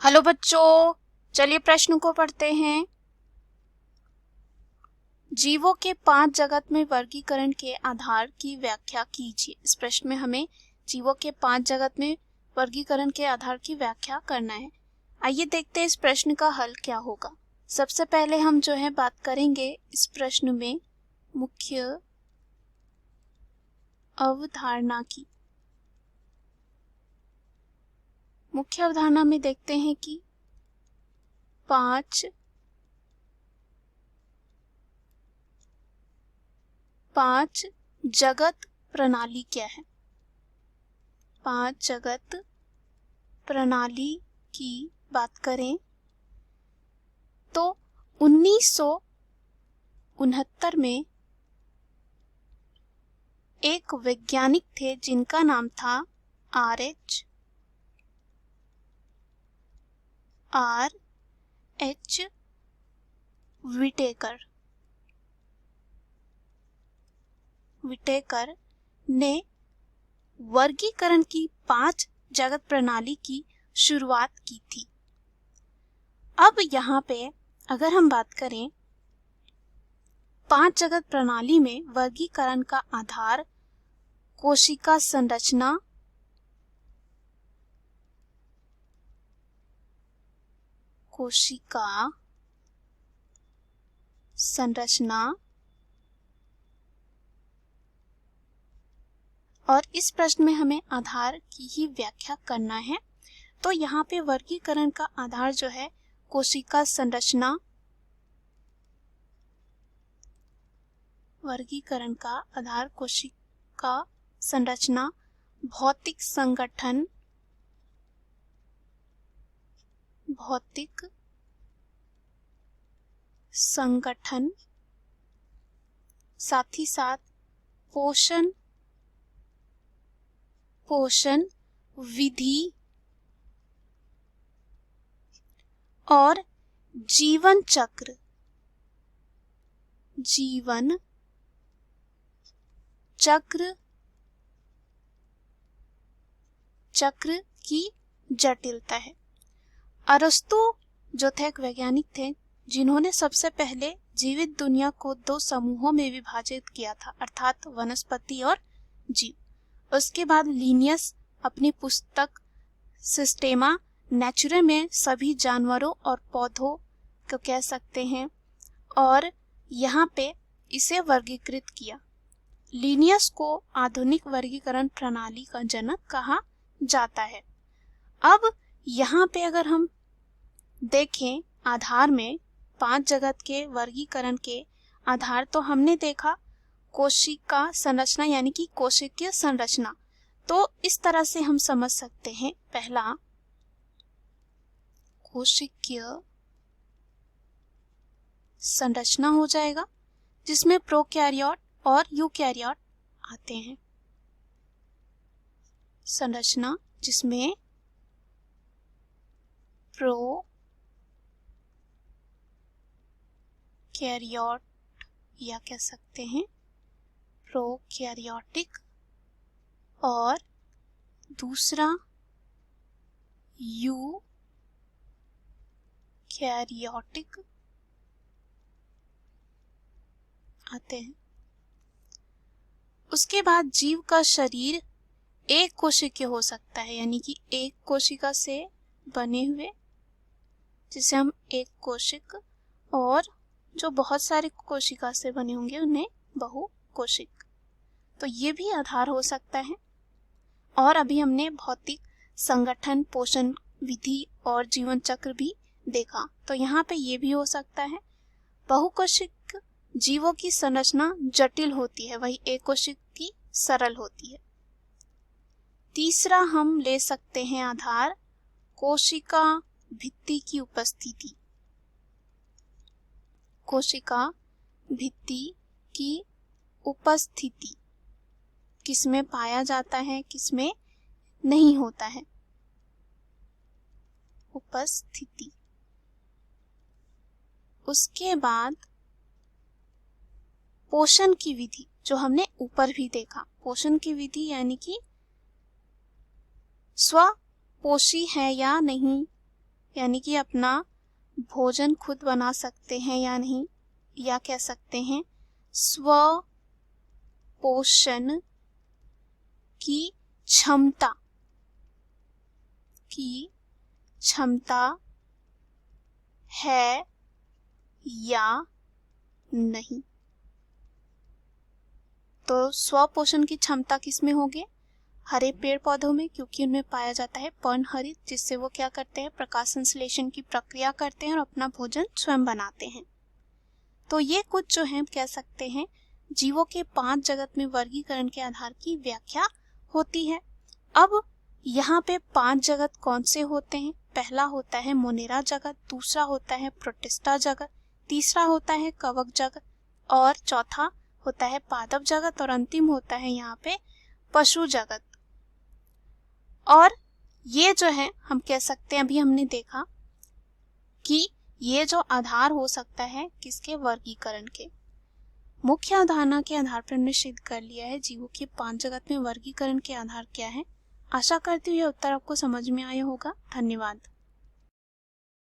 Hello बच्चों, चलिए प्रश्न को पढ़ते हैं। जीवों के 5 जगत में वर्गीकरण के आधार की व्याख्या कीजिए। इस प्रश्न में हमें जीवों के 5 जगत में वर्गीकरण के आधार की व्याख्या करना है। आइए देखते हैं इस प्रश्न का हल क्या होगा। सबसे पहले हम जो है बात करेंगे इस प्रश्न में मुख्य अवधारणा की। मुख्य अवधारणा में देखते हैं कि 5 जगत प्रणाली क्या है। 5 जगत प्रणाली की बात करें तो 1969 में एक वैज्ञानिक थे जिनका नाम था आर एच विटेकर ने वर्गीकरण की 5 जगत प्रणाली की शुरुआत की थी। अब यहाँ पे अगर हम बात करें 5 जगत प्रणाली में वर्गीकरण का आधार कोशिका संरचना और इस प्रश्न में हमें आधार की ही व्याख्या करना है। तो यहाँ पे वर्गीकरण का आधार जो है कोशिका संरचना, वर्गीकरण का आधार कोशिका संरचना, भौतिक संगठन, साथ ही साथ पोषण विधि और जीवन चक्र की जटिलता है। अरस्तु जो थे एक वैज्ञानिक थे जिन्होंने सबसे पहले जीवित दुनिया को 2 समूहों में विभाजित किया था, अर्थात वनस्पति और जीव। उसके बाद लिनियस अपनी पुस्तक सिस्टेमा नेचुरा में सभी जानवरों और पौधों को कह सकते हैं और यहाँ पे इसे वर्गीकृत किया। लिनियस को आधुनिक वर्गीकरण प्रणाली का जनक कहा जाता है। अब यहाँ पे अगर हम देखें आधार में 5 जगत के वर्गीकरण के आधार, तो हमने देखा कोशिका संरचना यानी कि कोशिकीय संरचना। तो इस तरह से हम समझ सकते हैं, पहला कोशिकीय संरचना हो जाएगा जिसमें प्रोकैरियोट और यूकैरियोट आते हैं। संरचना जिसमें प्रोकैरियोट या कह सकते हैं प्रोकैरियोटिक और दूसरा यूकैरियोटिक आते हैं। उसके बाद जीव का शरीर एक कोशिकीय हो सकता है, यानी कि एक कोशिका से बने हुए जिसे हम एक कोशिक, और जो बहुत सारे कोशिका से बने होंगे उन्हें बहुकोशिक। तो ये भी आधार हो सकता है। और अभी हमने भौतिक संगठन, पोषण विधि और जीवन चक्र भी देखा, तो यहाँ पे ये भी हो सकता है। बहुकोशिक जीवों की संरचना जटिल होती है, वही एक कोशिक की सरल होती है। तीसरा हम ले सकते हैं आधार कोशिका भित्ति की उपस्थिति। कोशिका भित्ति की उपस्थिति किसमें पाया जाता है, किसमें नहीं होता है। उपस्थिति। उसके बाद पोषण की विधि, जो हमने ऊपर भी देखा। पोषण की विधि यानी कि स्वपोषी है या नहीं, यानी कि अपना भोजन खुद बना सकते हैं या नहीं, या कह सकते हैं स्व पोषण की क्षमता है या नहीं। तो स्वपोषण की क्षमता किस में होगी? हरे पेड़ पौधों में, क्योंकि उनमें पाया जाता है पर्णहरित, जिससे वो क्या करते हैं, प्रकाश संश्लेषण की प्रक्रिया करते हैं और अपना भोजन स्वयं बनाते हैं। तो ये कुछ जो है कह सकते हैं जीवों के 5 जगत में वर्गीकरण के आधार की व्याख्या होती है। अब यहाँ पे 5 जगत कौन से होते हैं? पहला होता है मोनेरा जगत, दूसरा होता है प्रोटिस्टा जगत, तीसरा होता है कवक जगत, और चौथा होता है पादप जगत, और अंतिम होता है यहाँ पे पशु जगत। और ये जो है हम कह सकते हैं, अभी हमने देखा कि ये जो आधार हो सकता है किसके? वर्गीकरण के। मुख्य अवधारणा के आधार पर हमने सिद्ध कर लिया है जीवों के 5 जगत में वर्गीकरण के आधार क्या है। आशा करती हूँ यह उत्तर आपको समझ में आया होगा। धन्यवाद।